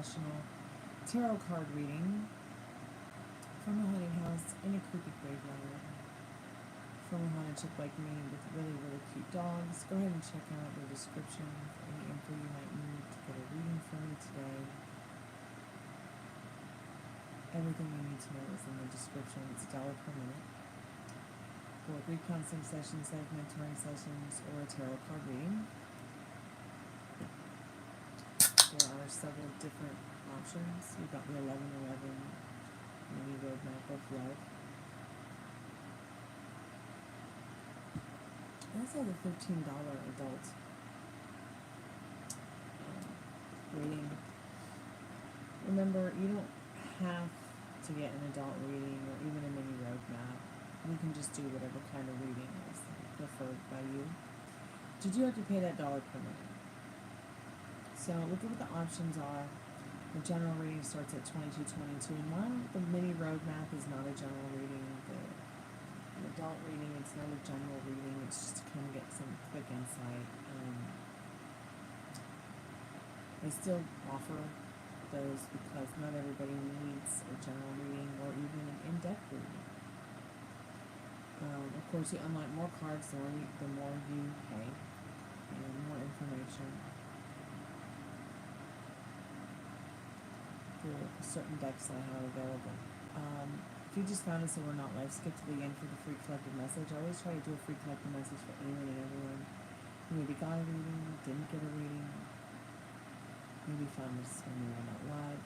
professional tarot card reading from a haunted house in a creepy graveyard from a haunted chick like me with really, really cute dogs. Go ahead and check out the description for any info you might need to get a reading from me today. Everything you need to know is in the description. It's $1 per minute. For group counseling sessions, like mentoring sessions, or a tarot card reading. There are several different options. You've got the 1111 mini roadmap of love. I also have a $15 adult reading. Remember, you don't have to get an adult reading or even a mini roadmap. You can just do whatever kind of reading is preferred by you. But you do have to pay that $1 per minute. So look at what the options are. The general reading starts at $22.22, and while the mini roadmap is not a general reading, the adult reading, it's not a general reading, it's just to kind of get some quick insight. I still offer those because not everybody needs a general reading or even an in-depth reading. Of course, you unlock more cards the more you pay, and more information through certain decks that I have available. If you just found us and we're not live, skip to the end for the free collective message. I always try to do a free collective message for anyone and everyone who maybe got a reading, didn't get a reading, maybe found us when we were not live.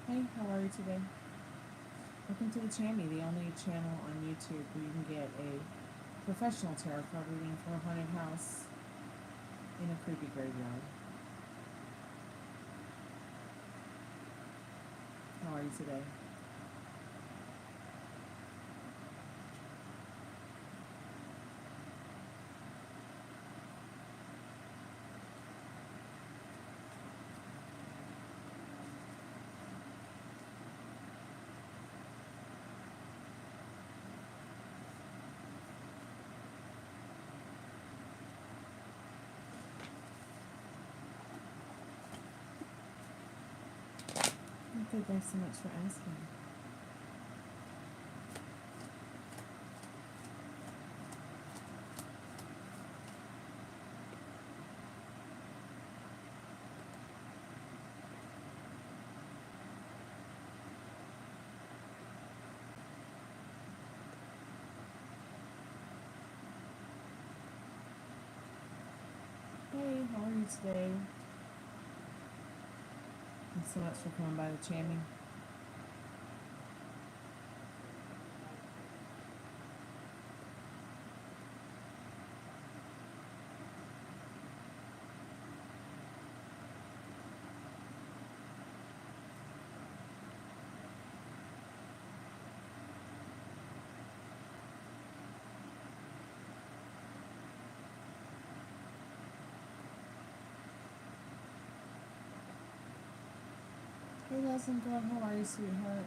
Hey, how are you today? Welcome to the Chammy, the only channel on YouTube where you can get a professional tarot card reading for a haunted house in a creepy graveyard. How are you today? Okay, thanks so much for asking. Hey, how are you today? Thanks so much for coming by the chamming. Hey, Leslie, girl, how are you, sweetheart?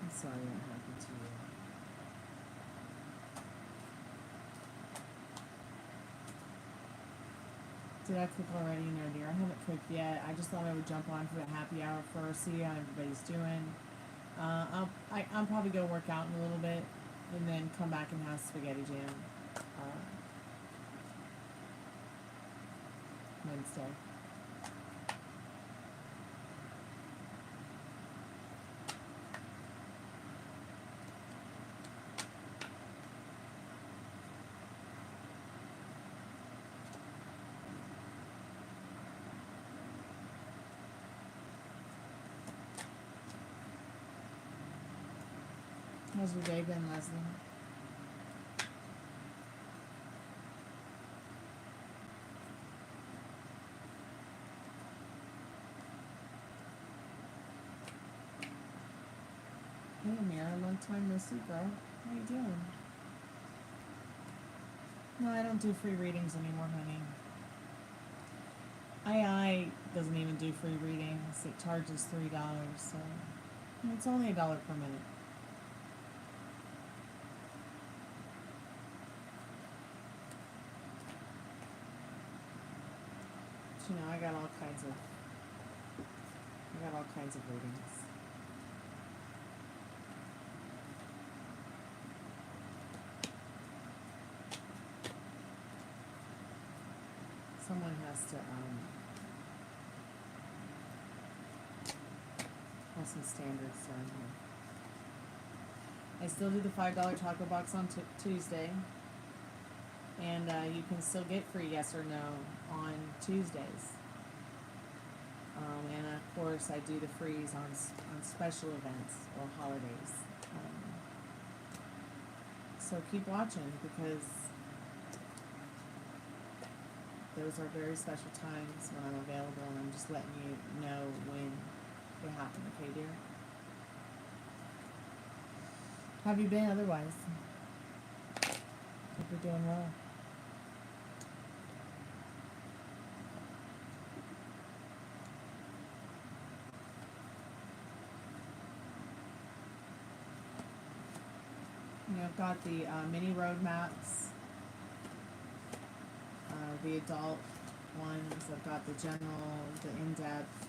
I'm sorry that happened to you. Did I cook already? No, dear. I haven't cooked yet. I just thought I would jump on for the happy hour first, see how everybody's doing. I'll probably go work out in a little bit, and then come back and have spaghetti jam Wednesday. How's your day been, Leslie? Hey, Amira, long time no see, girl. How you doing? No, I don't do free readings anymore, honey. II doesn't even do free readings. It charges $3, so it's only $1 per minute. But, you know, I got all kinds of readings. Someone has to have some standards around here. I still do the $5 taco box on Tuesday, and you can still get free yes or no on Tuesdays. And of course, I do the freeze on special events or holidays. So keep watching, because those are very special times when I'm available, and I'm just letting you know when they happen, okay, dear? How have you been otherwise? Hope you're doing well. You know, I've got the mini road maps, the adult ones. I've got the general, the in-depth.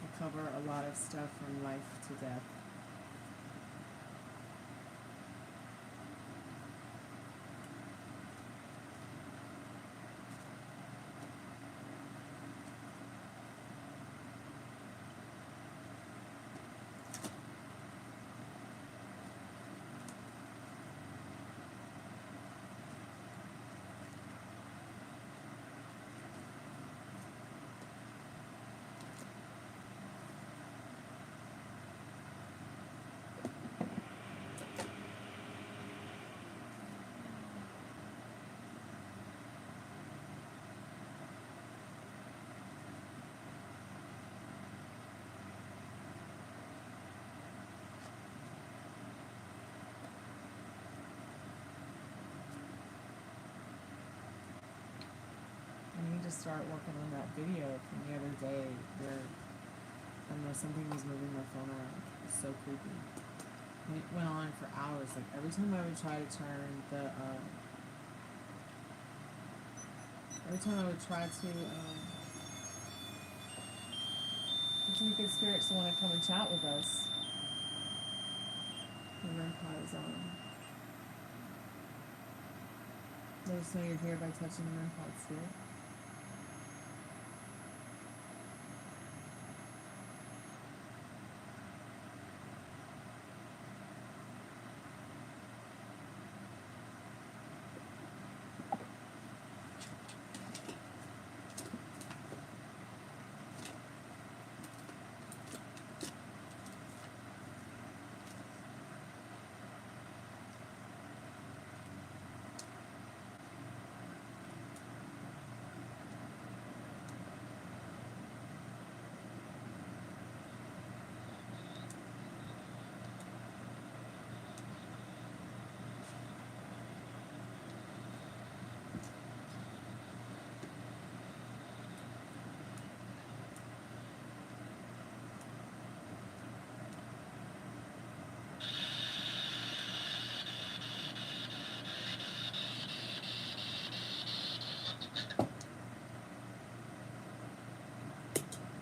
I cover a lot of stuff from life to death. I need to start working on that video from the other day where, I don't know, something was moving my phone around. It's so creepy. And it went on for hours. Like every time I would try to turn the, every time I would try to, get some good spirits to want to come and chat with us. The REM pod is on. Let us know you're here by touching the REM pod spirit.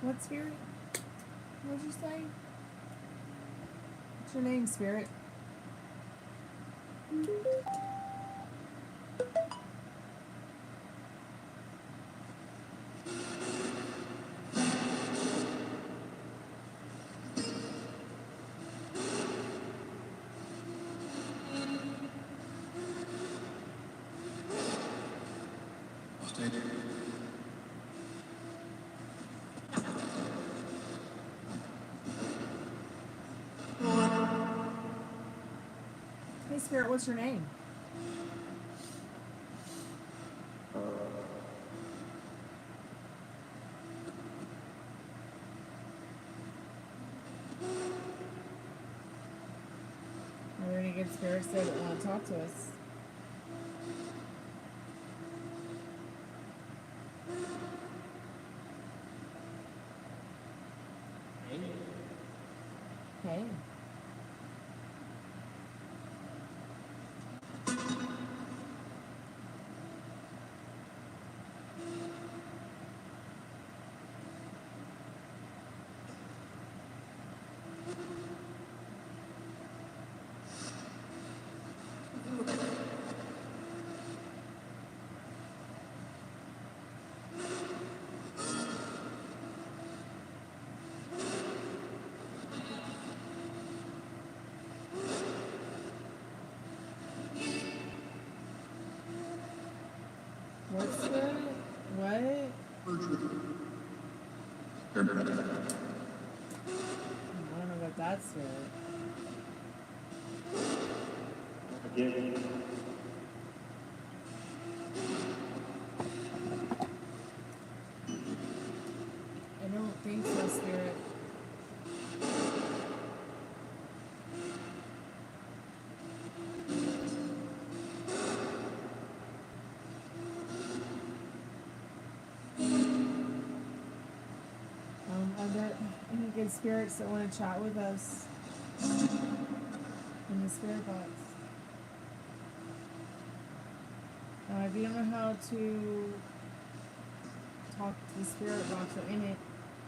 What spirit? What'd you say? What's your name, spirit? Hey, spirit, what's your name? Are there any good spirits there that want to talk to us? Hey. What's that? What? I don't know what that's for. I don't think so, spirit. Are there any good spirits that want to chat with us in the spirit box? If you don't know how to talk to the spirit box or in it,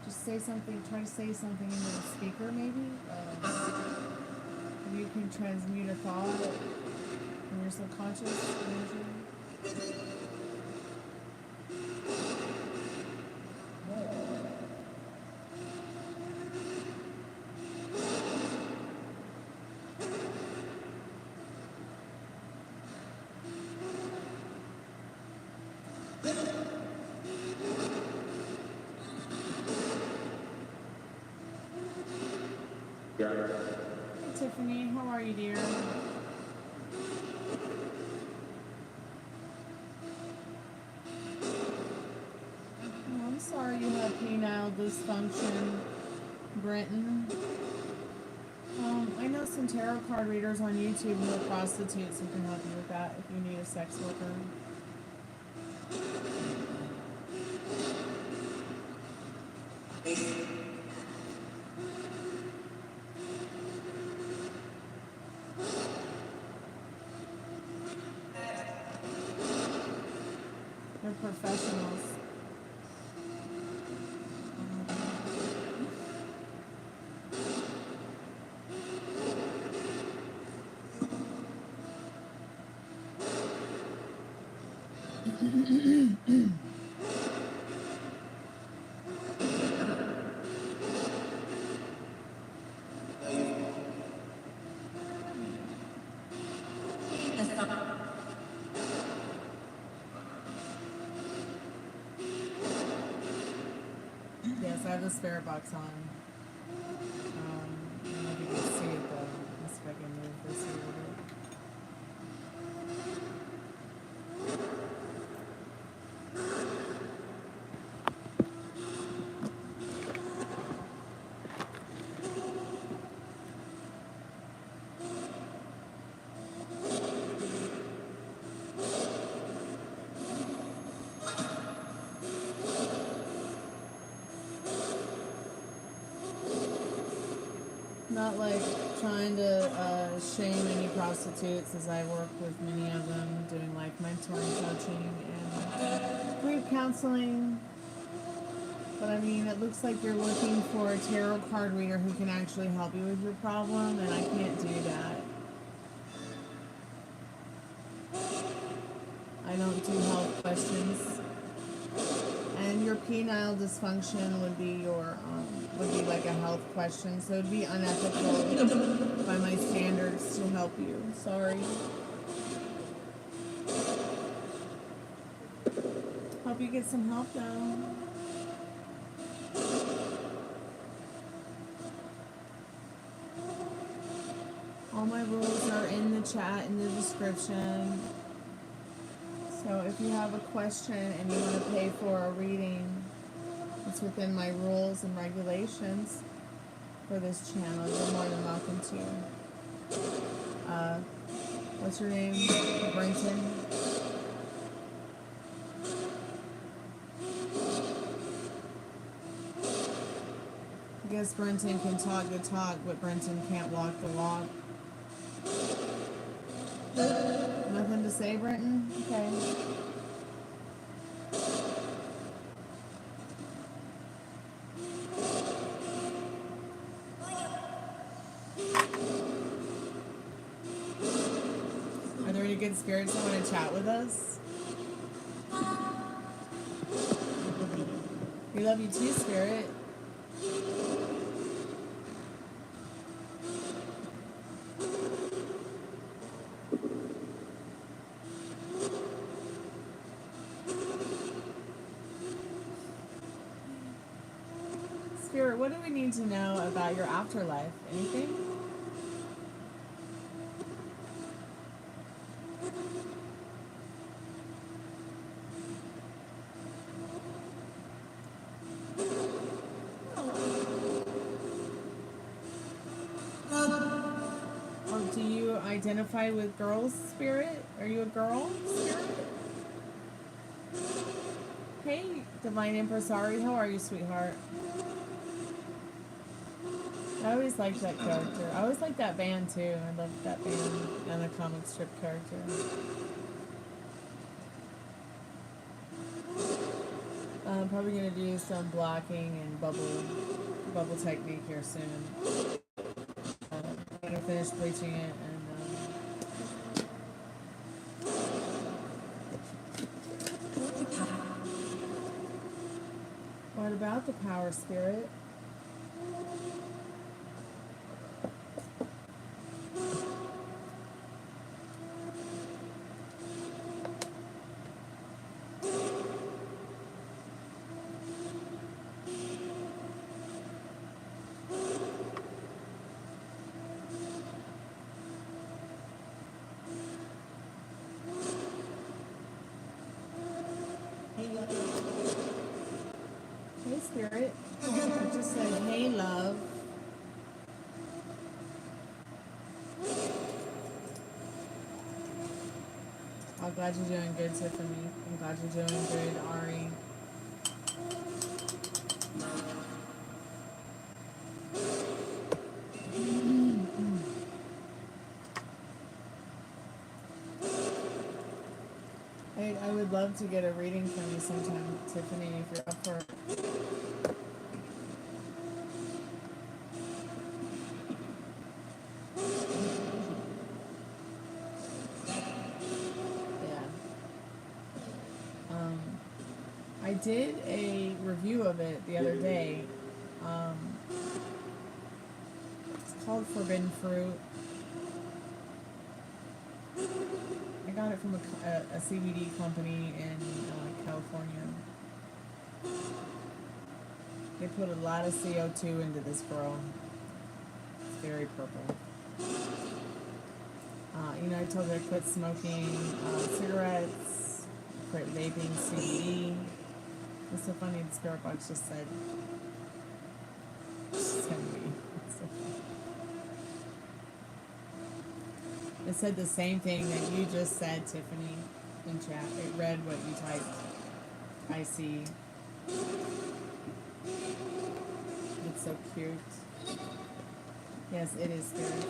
just say something, try to say something into the speaker maybe. You can transmute a thought in your subconscious energy. Hey, Tiffany, how are you, dear? Oh, I'm sorry you have penile dysfunction, Brenton. I know some tarot card readers on YouTube who are prostitutes who can help you with that if you need a sex worker. professionals. Yes, I have the spirit box on. I don't know if you can see it though. Let's see if I can move this a little bit. Not like trying to shame any prostitutes, as I work with many of them, doing like mentoring, coaching, and group counseling. But I mean, it looks like you're looking for a tarot card reader who can actually help you with your problem, and I can't do that. I don't do health questions. And your penile dysfunction would be like a health question, so it'd be unethical by my standards to help you. Sorry. Hope you get some help though. All my rules are in the chat, in the description. So if you have a question and you want to pay for a reading, it's within my rules and regulations for this channel. You're more than welcome to. What's your name? Brenton? I guess Brenton can talk the talk, but Brenton can't walk the walk. Nothing to say, Brenton? Okay. Are there any good spirits that want to chat with us? We love you too, Spirit. Spirit, what do we need to know about your afterlife? Anything? Or do you identify with girls, Spirit? Are you a girl, Spirit? Hey, Divine Impresari, how are you, sweetheart? I always liked that character. I always liked that band too. I loved that band and the comic strip character. I'm probably gonna do some blocking and bubble technique here soon. I'm gonna finish bleaching it and. What about the power, Spirit? Hey, Spirit. I just said, hey, love. I'm glad you're doing good, Tiffany. I'm glad you're doing good, Ari. I would love to get a reading from you sometime, Tiffany, if you're up for it. Yeah. Um, I did a review of it the other day. Um, it's called Forbidden Fruit. I got it from a CBD company in California. They put a lot of CO2 into this girl. It's very purple. I told her to quit smoking cigarettes, quit vaping CBD. It's so funny, the spirit box just said, send me. So it said the same thing that you just said, Tiffany, in chat. It read what you typed. I see. It's so cute. Yes, it is spirit.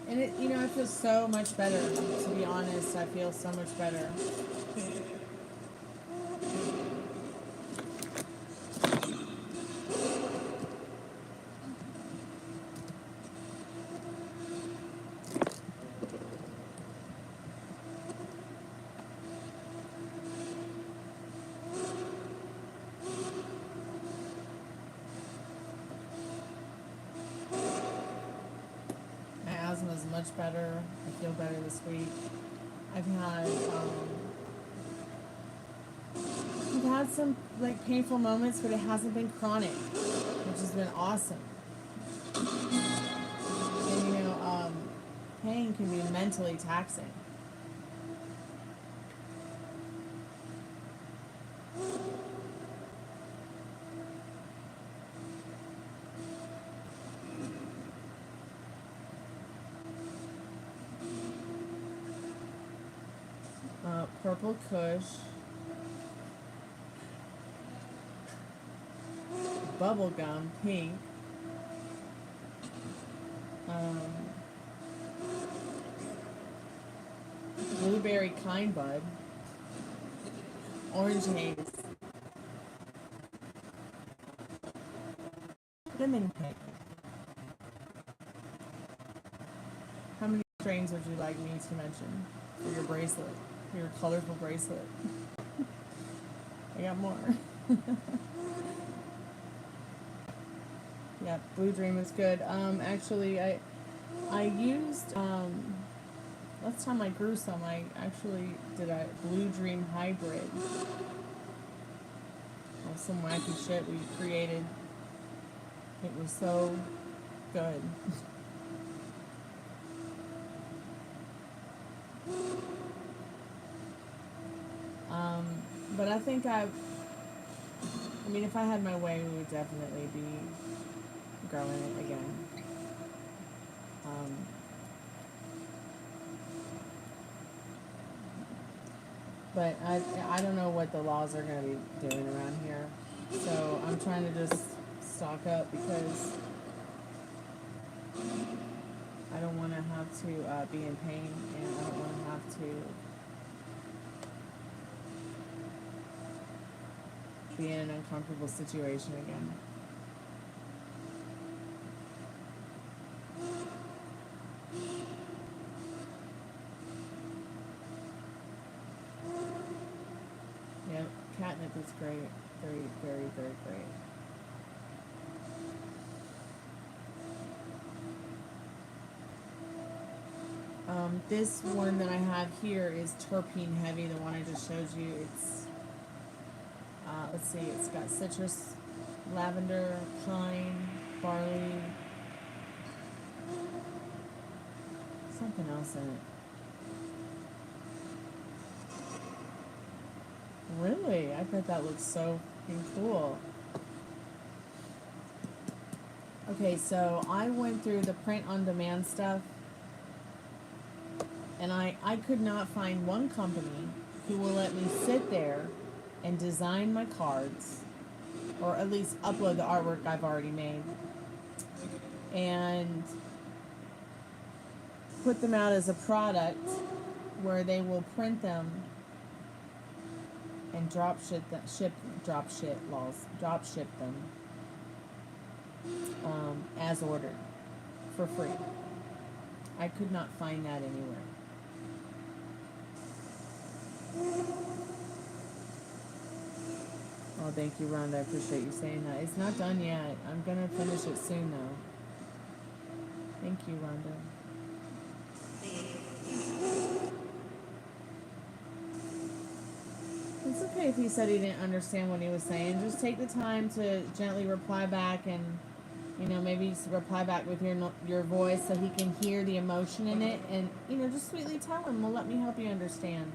And I feel so much better. To be honest, I feel so much better. My asthma is much better. I feel better this week. I've had some like painful moments, but it hasn't been chronic, which has been awesome. And pain can be mentally taxing. Purple Kush, bubblegum pink, blueberry kind bud, orange haze, lemon pink. How many strains would you like me to mention for your bracelet, for your colorful bracelet? I got more. Yeah, Blue Dream is good. Actually, I used last time I grew some. I actually did a Blue Dream hybrid of some wacky shit we created. It was so good. But I think if I had my way, we would definitely be growing it again. But I don't know what the laws are going to be doing around here. So I'm trying to just stock up because I don't want to have to be in pain, and I don't want to have to be in an uncomfortable situation again. Yep, catnip is great. Very, very, very great. This one that I have here is terpene heavy, the one I just showed you. It's, let's see, it's got citrus, lavender, pine, barley, something else in it. Really? I bet that looks so cool. Okay, so I went through the print-on-demand stuff, and I could not find one company who will let me sit there and design my cards, or at least upload the artwork I've already made, and put them out as a product where they will print them and drop ship them as ordered for free. I could not find that anywhere. Oh, thank you, Rhonda. I appreciate you saying that. It's not done yet. I'm gonna finish it soon, though. Thank you, Rhonda. It's okay if he said he didn't understand what he was saying. Just take the time to gently reply back, and maybe reply back with your voice so he can hear the emotion in it, and just sweetly tell him, "Well, let me help you understand."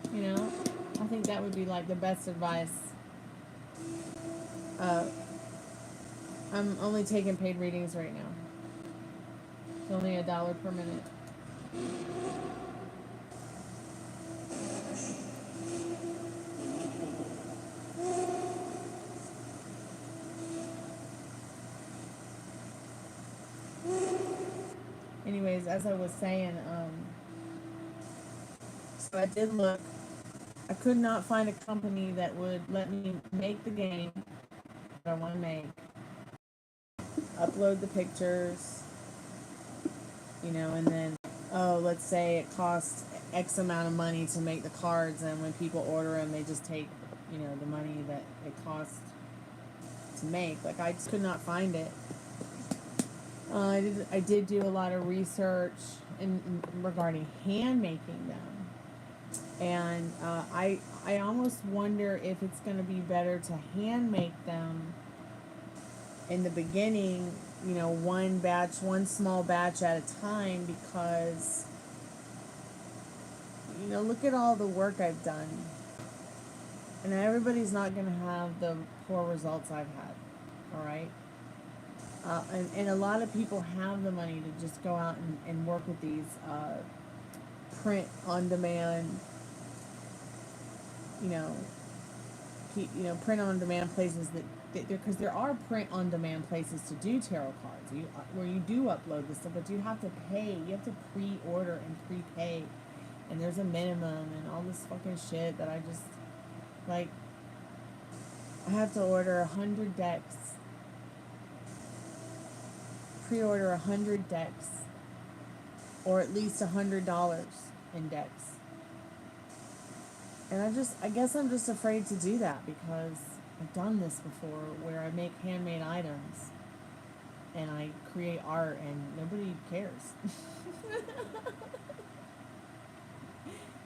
I think that would be like the best advice. I'm only taking paid readings right now. It's only $1 per minute. Anyways, as I was saying, so I did look. I could not find a company that would let me make the game that I want to make, upload the pictures, and then, let's say it costs X amount of money to make the cards, and when people order them, they just take, the money that it costs to make. Like, I just could not find it. I did do a lot of research regarding hand making them, and I almost wonder if it's going to be better to hand make them in the beginning, one small batch at a time, because look at all the work I've done, and everybody's not going to have the poor results I've had. All right. And a lot of people have the money to just go out and work with these print on demand, print on demand places because there are print on demand places to do tarot cards where you do upload this stuff, but you have to pay. You have to pre-order and prepay, and there's a minimum and all this fucking shit that I just like. I have to order 100 decks. Pre-order 100 decks, or at least $100 in decks. And I guess I'm just afraid to do that because I've done this before, where I make handmade items and I create art and nobody cares.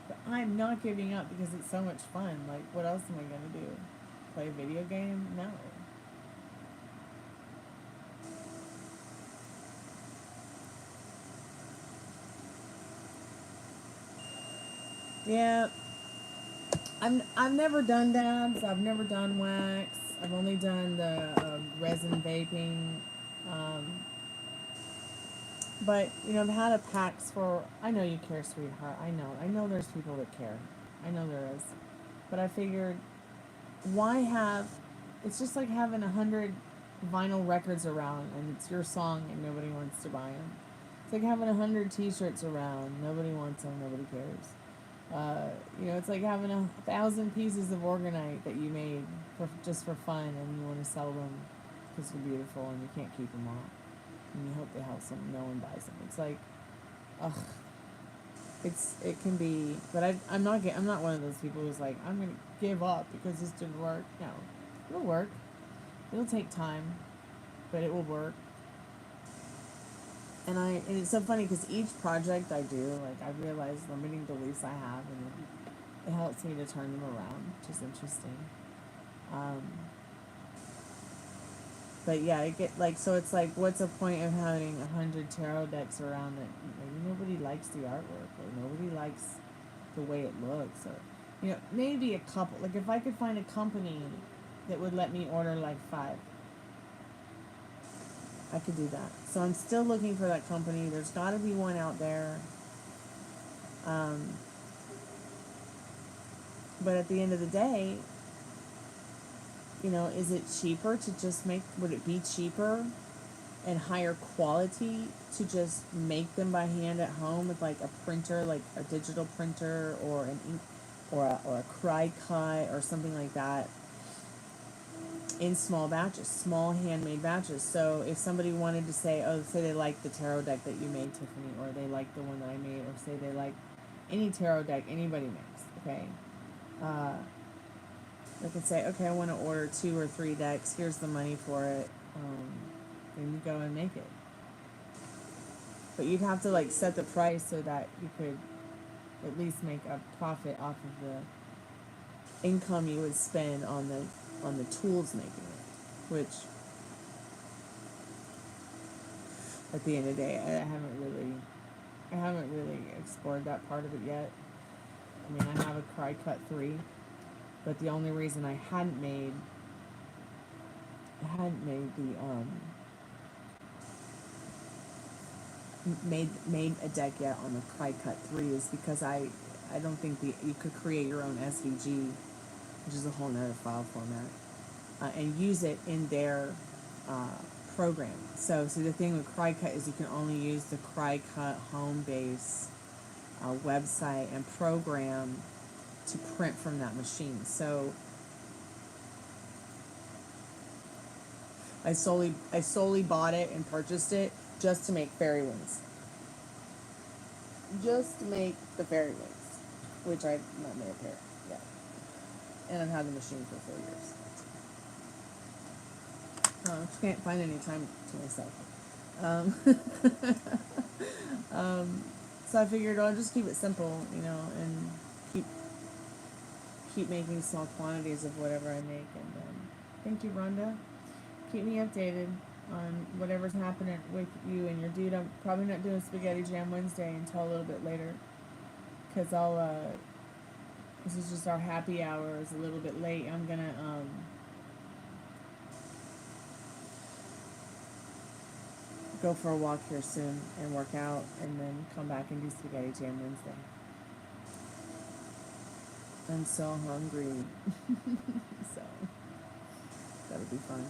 But I'm not giving up because it's so much fun. Like, what else am I gonna do? Play a video game? No. Yeah, I've never done dabs. I've never done wax. I've only done the resin vaping. But I've had a PAX for. I know you care, sweetheart. I know there's people that care. I know there is. But I figured, why have? It's just like having 100 vinyl records around, and it's your song, and nobody wants to buy them. It's like having 100 T-shirts around. Nobody wants them. Nobody cares. It's like having 1,000 pieces of Orgonite that you made just for fun, and you want to sell them because they're beautiful, and you can't keep them all, and you hope they have some. No one buys them. It's like, ugh. It can be, but I'm not one of those people who's like, I'm gonna give up because this didn't work. No, it'll work. It'll take time, but it will work. And it's so funny because each project I do, like, I realize limiting beliefs I have, and it helps me to turn them around, which is interesting. But yeah, so it's like, what's the point of having 100 tarot decks around that maybe nobody likes the artwork, or nobody likes the way it looks, or maybe a couple. Like, if I could find a company that would let me order like 5. I could do that. So I'm still looking for that company. There's got to be one out there. But at the end of the day, is it cheaper to just make? Would it be cheaper and higher quality to just make them by hand at home with like a printer, like a digital printer or an ink or a cry cut or something like that, in small batches, small handmade batches. So if somebody wanted to say, oh, say they like the tarot deck that you made, Tiffany, or they like the one that I made, or say they like any tarot deck anybody makes, okay, they can say, okay, I want to order 2 or 3 decks, here's the money for it, and you go and make it. But you'd have to like set the price so that you could at least make a profit off of the income you would spend on the tools making it, which at the end of the day I haven't really explored that part of it yet. I mean, I have a Cry Cut 3, but the only reason I hadn't made made a deck yet on the Cry Cut 3 is because I don't think you could create your own SVG, which is a whole nother file format, and use it in their program. So the thing with Cry Cut is you can only use the Cry Cut home base website and program to print from that machine. So I solely bought it and purchased it just to make fairy wings. Just to make the fairy wings, which I've not made a pair yet. And I've had the machine for 4 years. I just can't find any time to myself. So I figured I'll just keep it simple, and keep making small quantities of whatever I make. And thank you, Rhonda. Keep me updated on whatever's happening with you and your dude. I'm probably not doing Spaghetti Jam Wednesday until a little bit later, because this is just our happy hour. It's a little bit late. I'm gonna go for a walk here soon and work out, and then come back and do Spaghetti Jam Wednesday. I'm so hungry. So that'll be fun.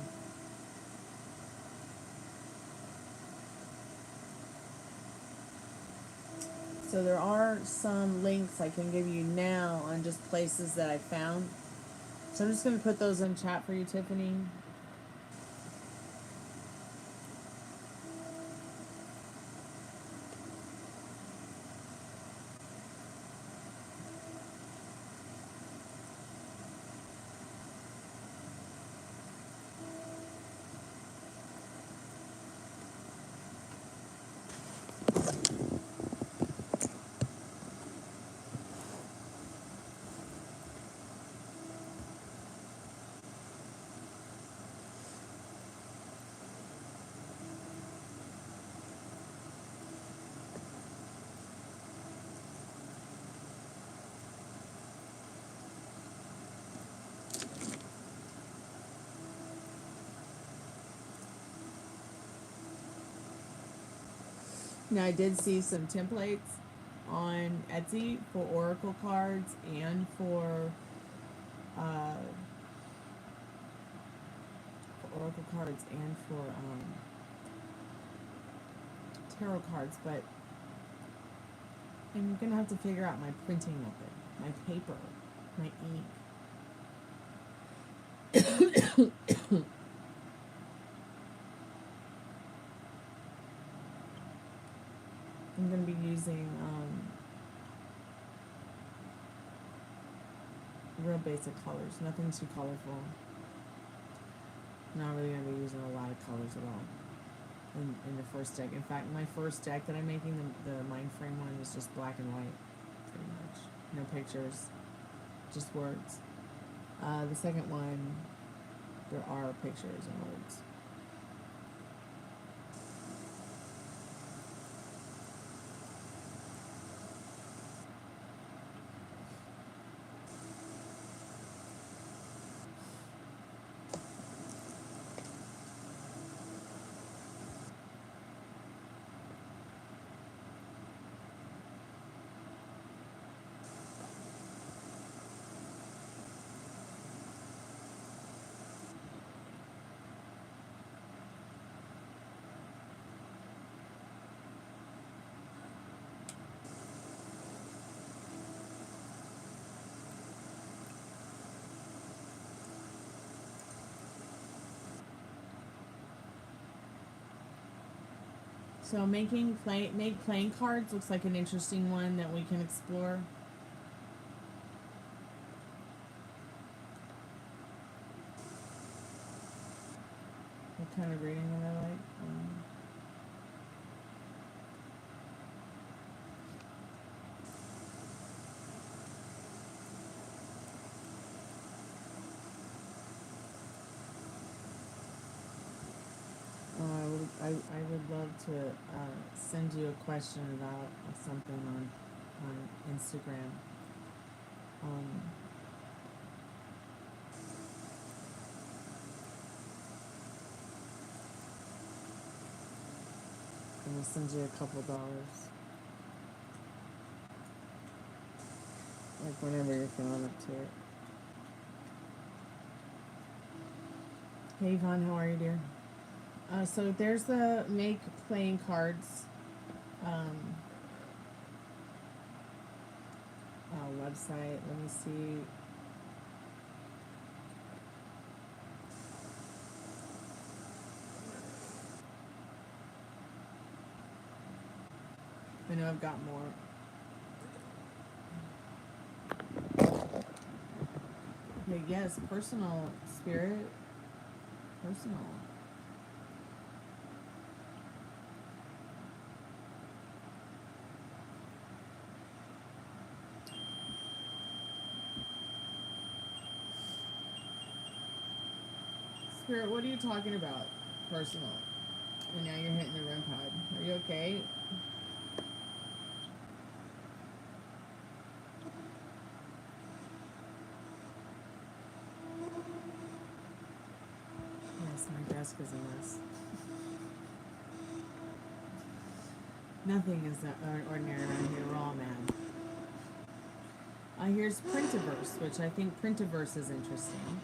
So there are some links I can give you now on just places that I found. So I'm just going to put those in chat for you, Tiffany. Now I did see some templates on Etsy for oracle cards and for oracle cards and for tarot cards, but I'm gonna have to figure out my printing method, my paper, my ink. I'm going to be using real basic colors, nothing too colorful. Not really going to be using a lot of colors at all in the first deck. In fact, my first deck that I'm making, the mind frame one, is just black and white, pretty much. No pictures, just words. The second one, there are pictures and words. So make playing cards looks like an interesting one that we can explore. What kind of reading would I like? I would love to send you a question about something on Instagram. I'm gonna send you a couple dollars. Like whenever you're feeling up to it. Hey Yvonne, how are you, dear? So there's the make playing cards website. Let me see. I know I've got more. Okay, yes, personal spirit. Personal. Spirit, what are you talking about? Personal. And now you're hitting the REM pod. Are you okay? Yes, my desk is a mess. Nothing is ordinary around here. We're all mad. Here's Printiverse, which I think Printiverse is interesting.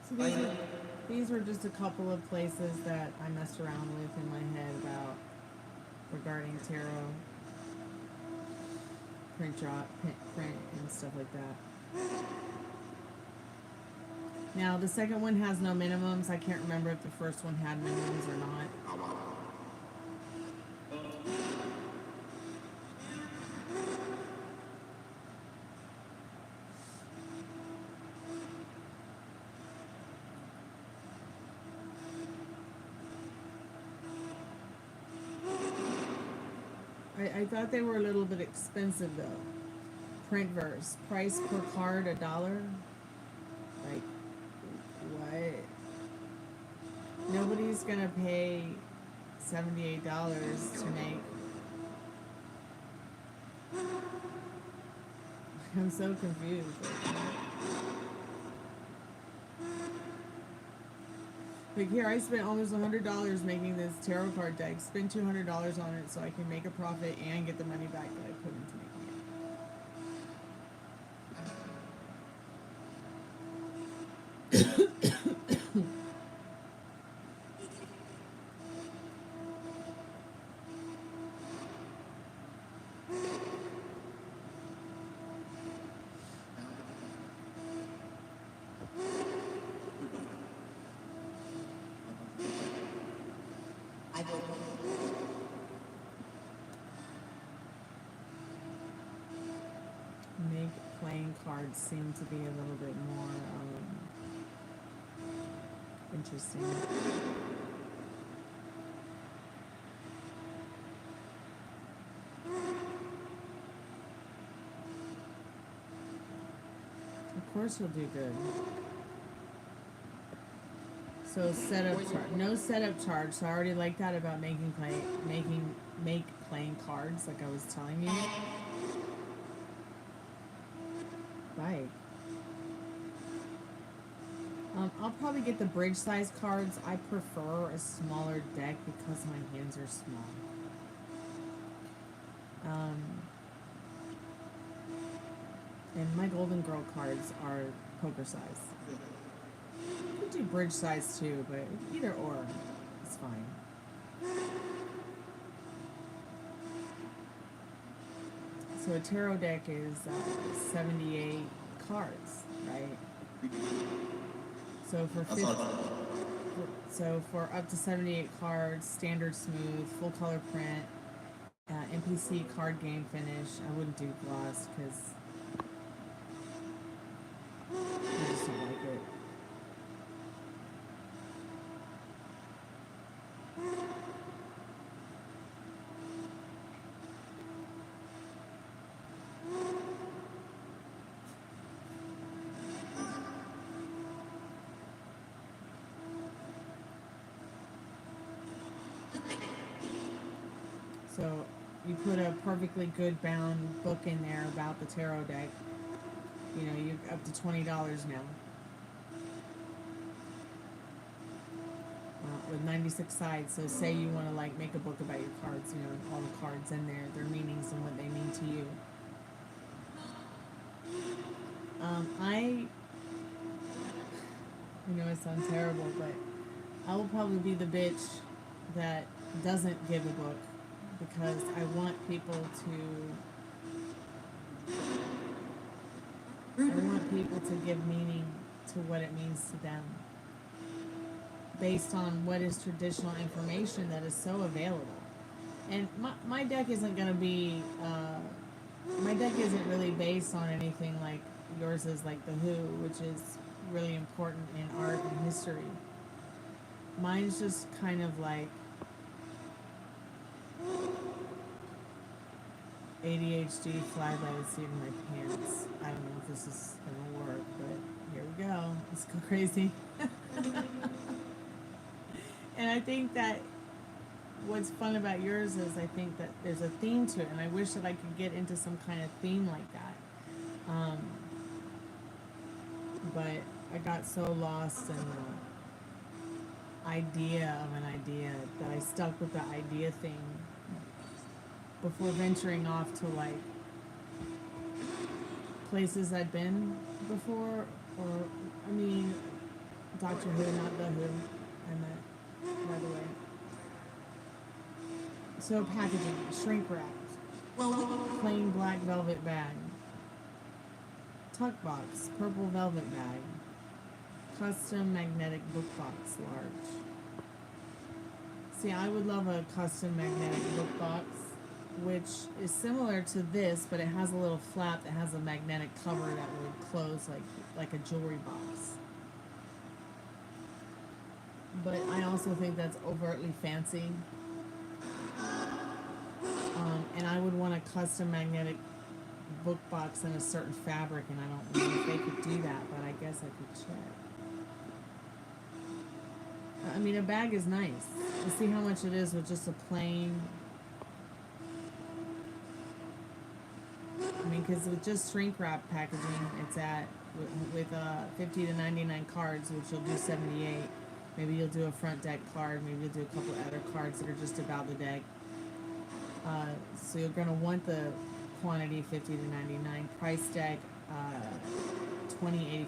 So these were just a couple of places that I messed around with in my head about regarding tarot, print, and stuff like that. Now the second one has no minimums. I can't remember if the first one had minimums or not. I thought they were a little bit expensive though. Printverse, price per card $1. Like, what? Nobody's gonna pay $78 to make. I'm so confused. Like here, I spent almost $100 making this tarot card deck. Spend $200 on it so I can make a profit and get the money back that I put into making it. Make playing cards seem to be a little bit more interesting. Of course you'll do good. So no setup charge. So I already like that about make playing cards, like I was telling you. Right. I'll probably get the bridge size cards. I prefer a smaller deck because my hands are small. And my Golden Girl cards are poker size. You could do bridge size too, but either or is fine. So a tarot deck is 78 cards, right? So for 50, so for up to 78 cards, standard smooth, full color print, NPC card game finish. I wouldn't do gloss because I just don't like it. So you put a perfectly good bound book in there about the tarot deck. You know, you're up to $20 now. With 96 sides. So say you want to like make a book about your cards, you know, all the cards in there, their meanings and what they mean to you. I know it sounds terrible, but I will probably be the bitch that doesn't give a book because I want people to give meaning to what it means to them based on what is traditional information that is so available. And my deck isn't going to be, my deck isn't really based on anything like yours is, like the Who, which is really important in art and history. Mine's just kind of like ADHD fly by the seat of my pants. I don't know if this is gonna work, but here we go. Let's go crazy. And I think that what's fun about yours is I think that there's a theme to it, and I wish that I could get into some kind of theme like that. But I got so lost in the idea of an idea that I stuck with the idea thing before venturing off to like places I'd been before, or I mean, Doctor Who, not the Who. I meant, by the way. So packaging, shrink wrapped, plain black velvet bag, tuck box, purple velvet bag, custom magnetic book box, large. See, I would love a custom magnetic book box, which is similar to this, but it has a little flap that has a magnetic cover that would close like a jewelry box. But I also think that's overtly fancy. And I would want a custom magnetic book box in a certain fabric, and I don't know if they could do that, but I guess I could check. I mean, a bag is nice. You see how much it is with just a plain... I mean, because with just shrink wrap packaging, it's at, with 50 to 99 cards, which you'll do 78. Maybe you'll do a front deck card, maybe you'll do a couple other cards that are just about the deck. So you're going to want the quantity 50 to 99. Price deck, $20.85.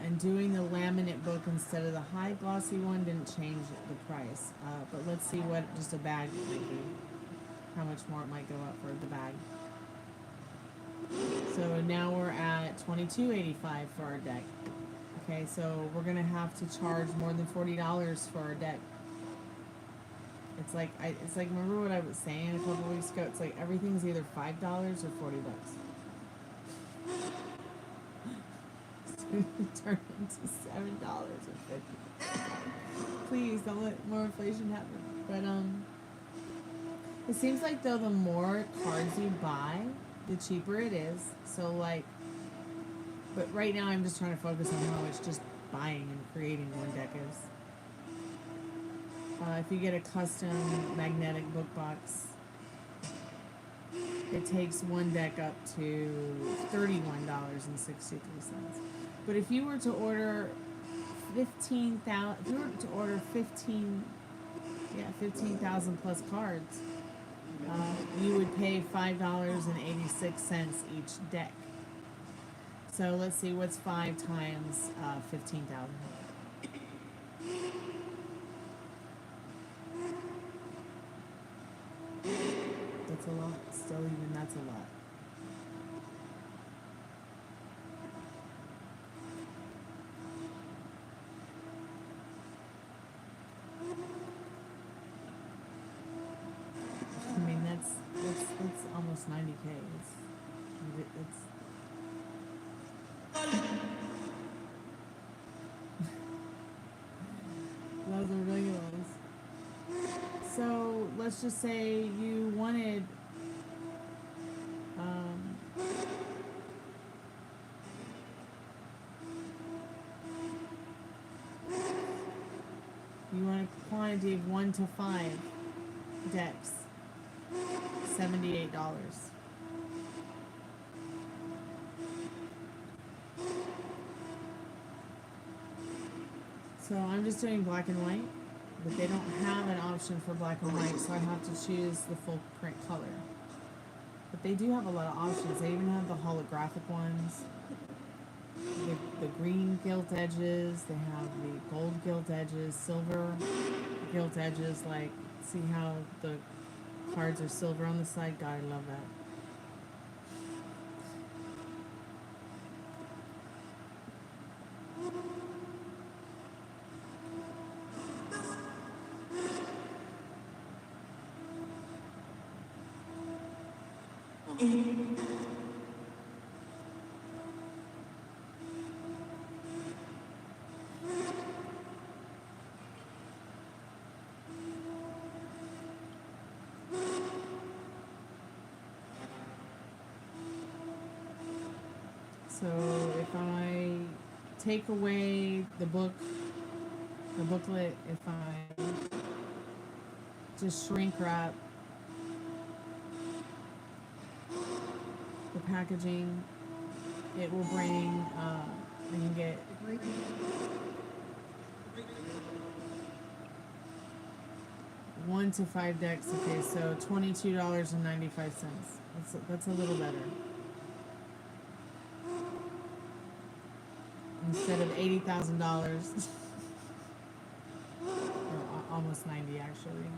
And doing the laminate book instead of the high glossy one didn't change the price. But let's see what just a bag might be. How much more it might go up for the bag. So now we're at $22.85 for our deck. Okay, so we're gonna have to charge more than $40 for our deck. It's like remember what I was saying a couple weeks ago? It's like everything's either $5 or $40. Turn into $7.50. Please don't let more inflation happen. But it seems like though the more cards you buy, the cheaper it is. So like, but right now I'm just trying to focus on how much just buying and creating one deck is. If you get a custom magnetic book box, it takes one deck up to $31.63. But if you were to order 15,000 plus cards, you would pay $5.86 each deck. So let's see, what's 5 times 15,000? That's a lot. Still, even that's a lot. I mean, that's almost 90K. It's those are regulars. So let's just say you wanted you want a quantity of 1 to 5 decks, $78. So I'm just doing black and white, but they don't have an option for black and white, so I have to choose the full print color. But they do have a lot of options. They even have the holographic ones, the green gilt edges, they have the gold gilt edges, silver gilt edges, like, see how the cards are silver on the side? God, I love that. So if I take away the booklet, if I just shrink wrap the packaging, it will bring, I can get 1 to 5 decks. Okay, so $22.95. That's a little better. Instead of $80,000, or almost 90 actually.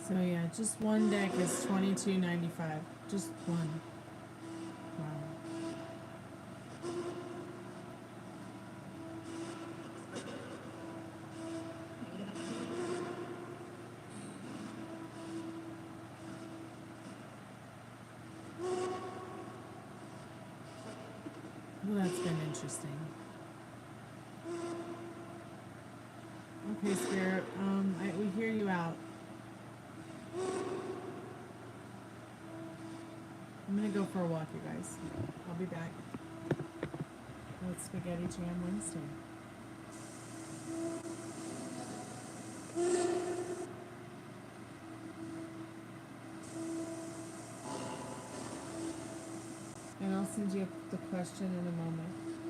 So yeah, just one deck is $22.95. Just one. Wow. Well, that's been interesting. Okay, Spirit. We hear you out. I'm gonna go for a walk, you guys. I'll be back. It's Spaghetti Jam Wednesday. send you the question in a moment.